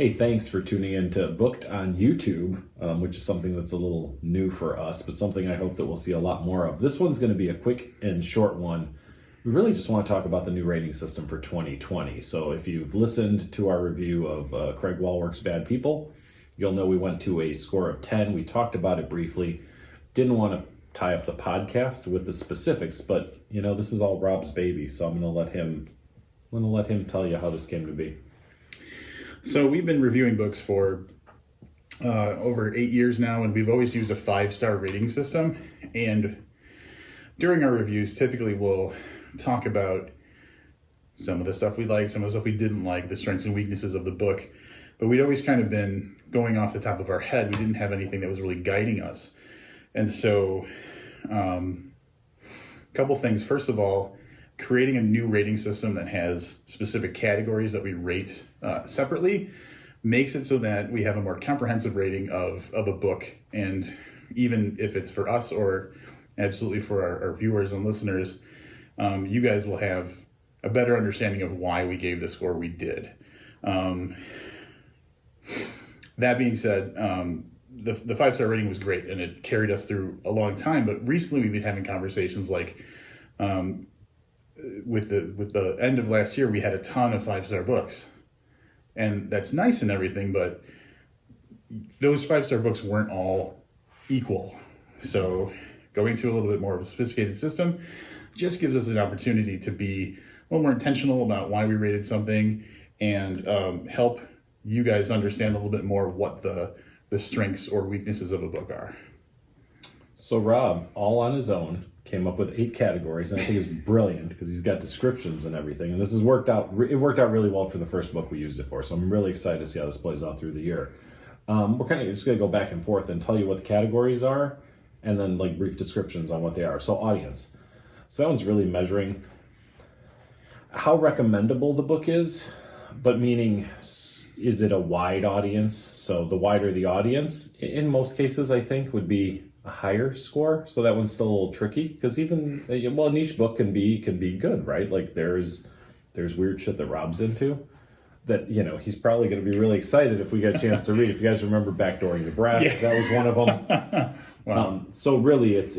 Hey, thanks for tuning in to Booked on YouTube, which is something that's a little new for us, but something I hope that we'll see a lot more of. This one's going to be a quick and short one. We really just want to talk about the new rating system for 2020. So if you've listened to our review of Craig Walwork's Bad People, you'll know we went to a score of 10. We talked about it briefly. Didn't want to tie up the podcast with the specifics, but this is all Rob's baby, so I'm going to let him tell you how this came to be. So we've been reviewing books for over 8 years now, and we've always used a 5-star rating system. And during our reviews, typically we'll talk about some of the stuff we like, some of the stuff we didn't like, the strengths and weaknesses of the book. But we'd always kind of been going off the top of our head. We didn't have anything that was really guiding us. And so a couple things. First of all, creating a new rating system that has specific categories that we rate separately makes it so that we have a more comprehensive rating of a book. And even if it's for us or absolutely for our viewers and listeners, you guys will have a better understanding of why we gave the score we did. That being said, the 5-star rating was great and it carried us through a long time. But recently we've been having conversations like, with the end of last year, we had a ton of 5-star books, and that's nice and everything, but those 5-star books weren't all equal. So going to a little bit more of a sophisticated system just gives us an opportunity to be a little more intentional about why we rated something and help you guys understand a little bit more what the strengths or weaknesses of a book are. So Rob, all on his own, came up with 8 categories, and I think it's brilliant because he's got descriptions and everything. And this has worked out. It worked out really well for the first book we used it for. So I'm really excited to see how this plays out through the year. We're kind of just going to go back and forth and tell you what the categories are, and then like brief descriptions on what they are. So audience. So that one's really measuring how recommendable the book is, but meaning, is it a wide audience? So the wider the audience, in most cases, I think would be a higher score. So that one's still a little tricky because even a niche book can be good, right? Like there's weird shit that Rob's into that he's probably going to be really excited if we get a chance to read. If you guys remember Backdooring the Brat, yeah. That was one of them. Wow. So really, it's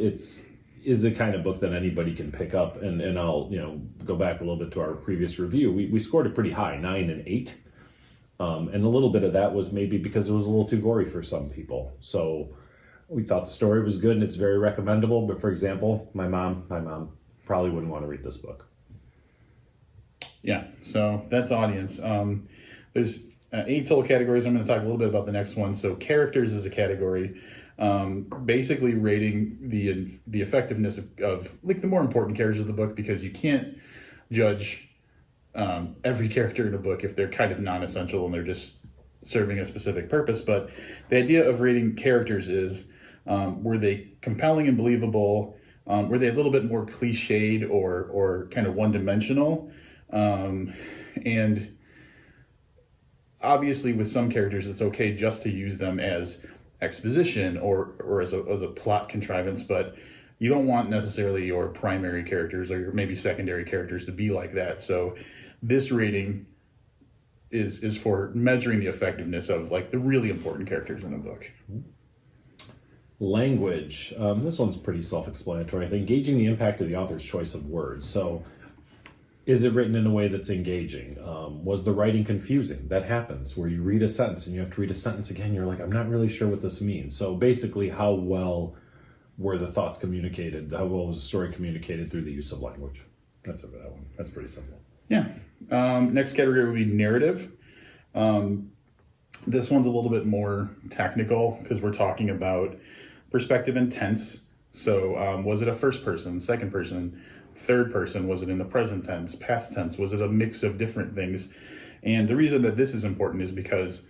is the kind of book that anybody can pick up. And I'll go back a little bit to our previous review. We scored it pretty high, 9 and 8. And a little bit of that was maybe because it was a little too gory for some people. So we thought the story was good and it's very recommendable. But for example, my mom probably wouldn't want to read this book. Yeah, so that's audience. There's 8 total categories. I'm going to talk a little bit about the next one. So characters is a category. Basically rating the effectiveness of like the more important characters of the book, because you can't judge every character in a book if they're kind of non-essential and they're just serving a specific purpose. But the idea of rating characters is, were they compelling and believable? Were they a little bit more cliched or kind of one-dimensional? And obviously with some characters, it's okay just to use them as exposition or as a plot contrivance, but you don't want necessarily your primary characters or your maybe secondary characters to be like that. So this rating is for measuring the effectiveness of like the really important characters in a book. Language. This one's pretty self-explanatory. I think gauging the impact of the author's choice of words. So is it written in a way that's engaging? Was the writing confusing? That happens where you read a sentence and you have to read a sentence again. You're like, I'm not really sure what this means. So basically, how well were the thoughts communicated? How well was the story communicated through the use of language? That's it for that one. That's pretty simple. Yeah. Next category would be narrative. This one's a little bit more technical because we're talking about perspective and tense. So was it a first person, second person, third person? Was it in the present tense, past tense? Was it a mix of different things? And the reason that this is important is because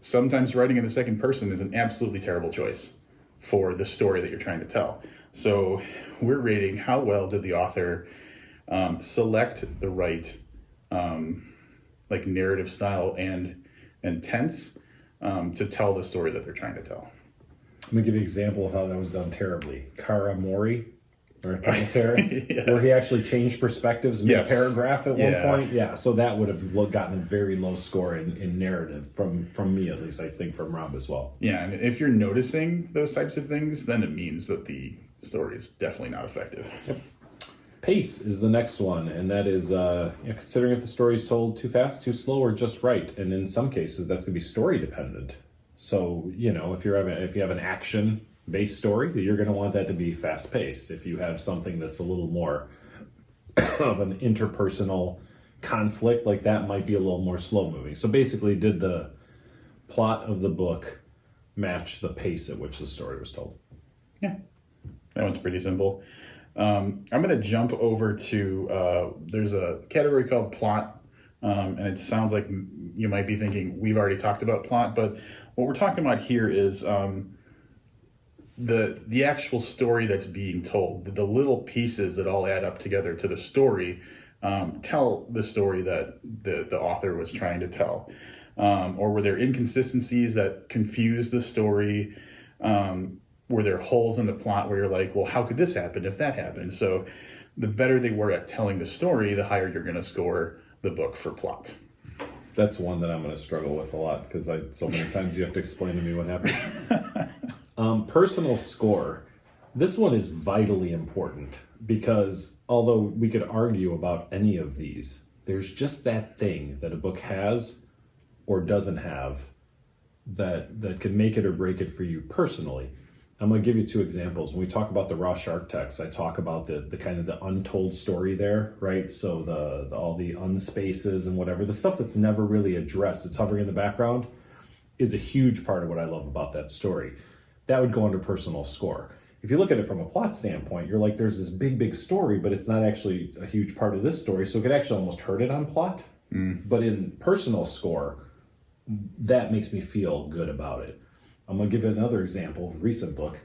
sometimes writing in the second person is an absolutely terrible choice for the story that you're trying to tell. So we're rating how well did the author select the right like narrative style and tense to tell the story that they're trying to tell. Let me give you an example of how that was done terribly. Kara Mori or Thomas Harris, Yeah. where he actually changed perspectives Yes. mid-paragraph at one Yeah. point. Yeah, so that would have gotten a very low score in narrative from me, at least. I think from Rob as well. Yeah, and if you're noticing those types of things, then it means that the story is definitely not effective. Yep. Pace is the next one, and that is considering if the story is told too fast, too slow, or just right. And in some cases, that's going to be story dependent. So if you have an action-based story, you're going to want that to be fast-paced. If you have something that's a little more of an interpersonal conflict, like that might be a little more slow-moving. So basically, did the plot of the book match the pace at which the story was told? Yeah, that one's pretty simple. I'm going to jump over to, there's a category called plot, and it sounds like you might be thinking we've already talked about plot, but what we're talking about here is the actual story that's being told, the little pieces that all add up together to the story, tell the story that the author was trying to tell. Or were there inconsistencies that confuse the story? Were there holes in the plot where you're like, well, how could this happen if that happened? So the better they were at telling the story, the higher you're going to score the book for plot. That's one that I'm going to struggle with a lot because so many times you have to explain to me what happened. Personal score. This one is vitally important because although we could argue about any of these, there's just that thing that a book has or doesn't have that could make it or break it for you personally. I'm going to give you two examples. When we talk about the raw shark text, I talk about the kind of the untold story there, right? So the all the unspaces and whatever, the stuff that's never really addressed, it's hovering in the background, is a huge part of what I love about that story. That would go under personal score. If you look at it from a plot standpoint, you're like, there's this big story, but it's not actually a huge part of this story, so it could actually almost hurt it on plot. But in personal score, that makes me feel good about it. I'm going to give you another example, recent book.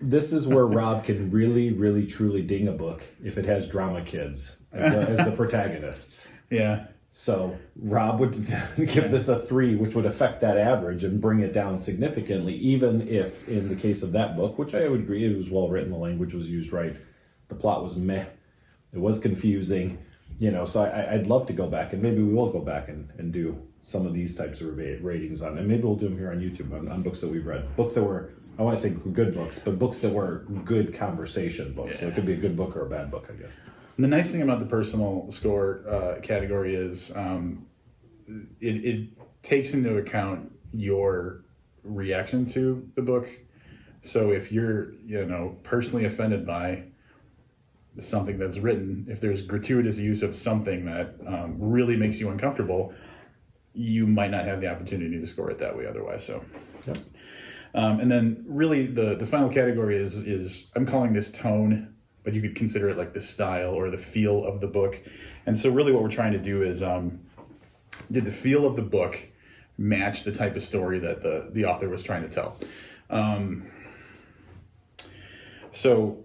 This is where Rob can really, really, truly ding a book if it has drama kids as the protagonists. Yeah. So Rob would give this a 3, which would affect that average and bring it down significantly, even if, in the case of that book, which I would agree, it was well written, the language was used right, the plot was meh, it was confusing, so I'd love to go back, and maybe we will go back and do some of these types of ratings on, and maybe we'll do them here on YouTube on books that we've read. Books that were, I want to say good books, but books that were good conversation books. Yeah. So it could be a good book or a bad book, I guess. And the nice thing about the personal score category is it takes into account your reaction to the book. So if you're, personally offended by something that's written, if there's gratuitous use of something that really makes you uncomfortable, you might not have the opportunity to score it that way otherwise. So, yep. And then really the final category is I'm calling this tone, but you could consider it like the style or the feel of the book. And so really what we're trying to do is, did the feel of the book match the type of story that the author was trying to tell? So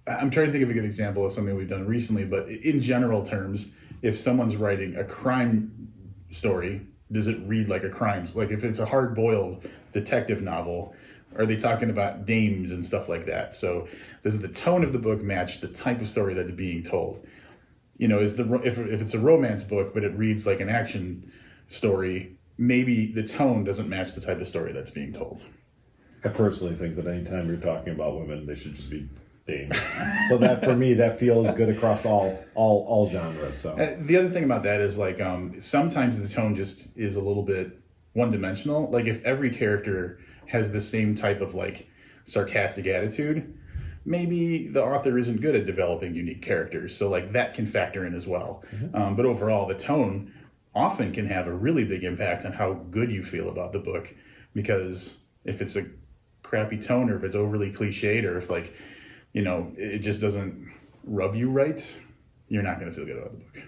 I'm trying to think of a good example of something we've done recently, but in general terms, if someone's writing a crime story, does it read like a crime? Like if it's a hard-boiled detective novel, are they talking about dames and stuff like that? So does the tone of the book match the type of story that's being told? If it's a romance book, but it reads like an action story, maybe the tone doesn't match the type of story that's being told. I personally think that anytime you're talking about women, they should just be dames. So that for me, that feels good across all genres. So the other thing about that is like sometimes the tone just is a little bit one-dimensional. Like if every character has the same type of like sarcastic attitude, maybe the author isn't good at developing unique characters. So like that can factor in as well. Mm-hmm. But overall, the tone often can have a really big impact on how good you feel about the book, because if it's a crappy tone or if it's overly cliched or if like, it just doesn't rub you right, you're not going to feel good about the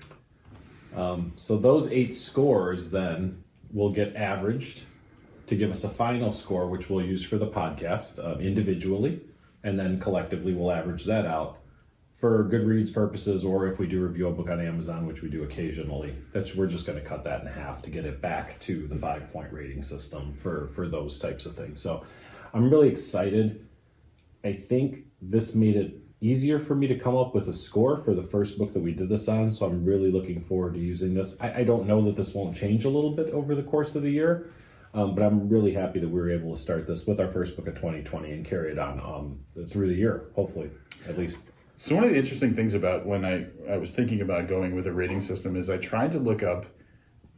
book. So those 8 scores then will get averaged to give us a final score, which we'll use for the podcast individually, and then collectively we'll average that out for Goodreads purposes, or if we do review a book on Amazon, which we do occasionally. We're just going to cut that in half to get it back to the 5-point rating system for those types of things. So I'm really excited I think this made it easier for me to come up with a score for the first book that we did this on. So I'm really looking forward to using this. I don't know that this won't change a little bit over the course of the year, but I'm really happy that we were able to start this with our first book of 2020 and carry it on through the year, hopefully, at least. So one of the interesting things about when I was thinking about going with a rating system is I tried to look up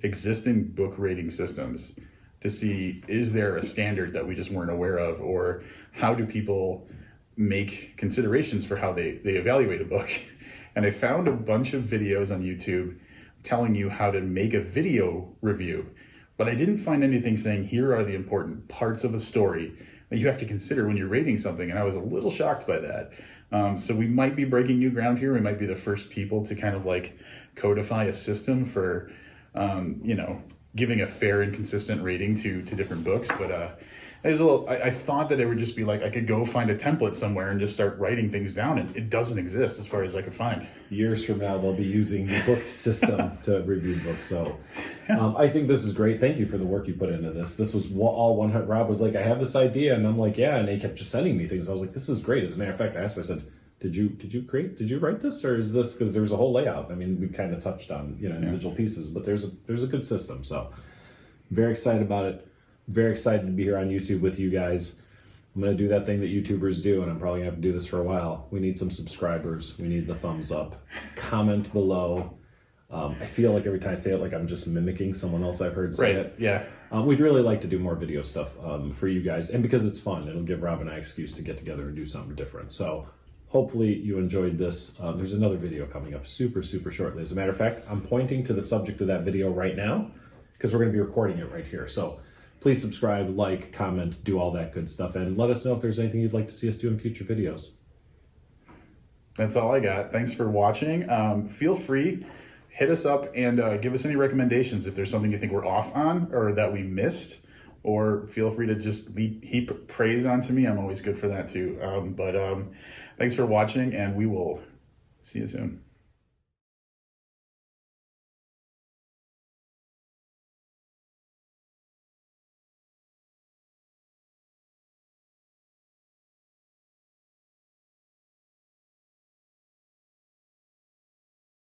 existing book rating systems to see, is there a standard that we just weren't aware of, or how do people make considerations for how they evaluate a book. And I found a bunch of videos on YouTube telling you how to make a video review, but I didn't find anything saying here are the important parts of a story that you have to consider when you're rating something. And I was a little shocked by that. So we might be breaking new ground here. We might be the first people to kind of like codify a system for, giving a fair and consistent rating to different books. But I thought that it would just be like I could go find a template somewhere and just start writing things down, and it doesn't exist as far as I could find. Years from now, they'll be using the book system to review books. So I think this is great. Thank you for the work you put into this. This was all one. Rob was like, I have this idea, and I'm like, yeah, and he kept just sending me things. I was like, this is great. As a matter of fact, I asked him, I said, did you write this, or is this, because there's a whole layout. I mean, we kind of touched on individual pieces, but there's a good system. So very excited about it. Very excited to be here on YouTube with you guys. I'm going to do that thing that YouTubers do, and I'm probably going to have to do this for a while. We need some subscribers. We need the thumbs up. Comment below. I feel like every time I say it, like I'm just mimicking someone else I've heard say it. Yeah. We'd really like to do more video stuff for you guys, and because it's fun, it'll give Rob and I an excuse to get together and do something different. So hopefully you enjoyed this. There's another video coming up super shortly. As a matter of fact, I'm pointing to the subject of that video right now because we're going to be recording it right here. So please subscribe, like, comment, do all that good stuff, and let us know if there's anything you'd like to see us do in future videos. That's all I got. Thanks for watching. Feel free, hit us up and give us any recommendations if there's something you think we're off on or that we missed, or feel free to just heap praise onto me. I'm always good for that too. Thanks for watching, and we will see you soon.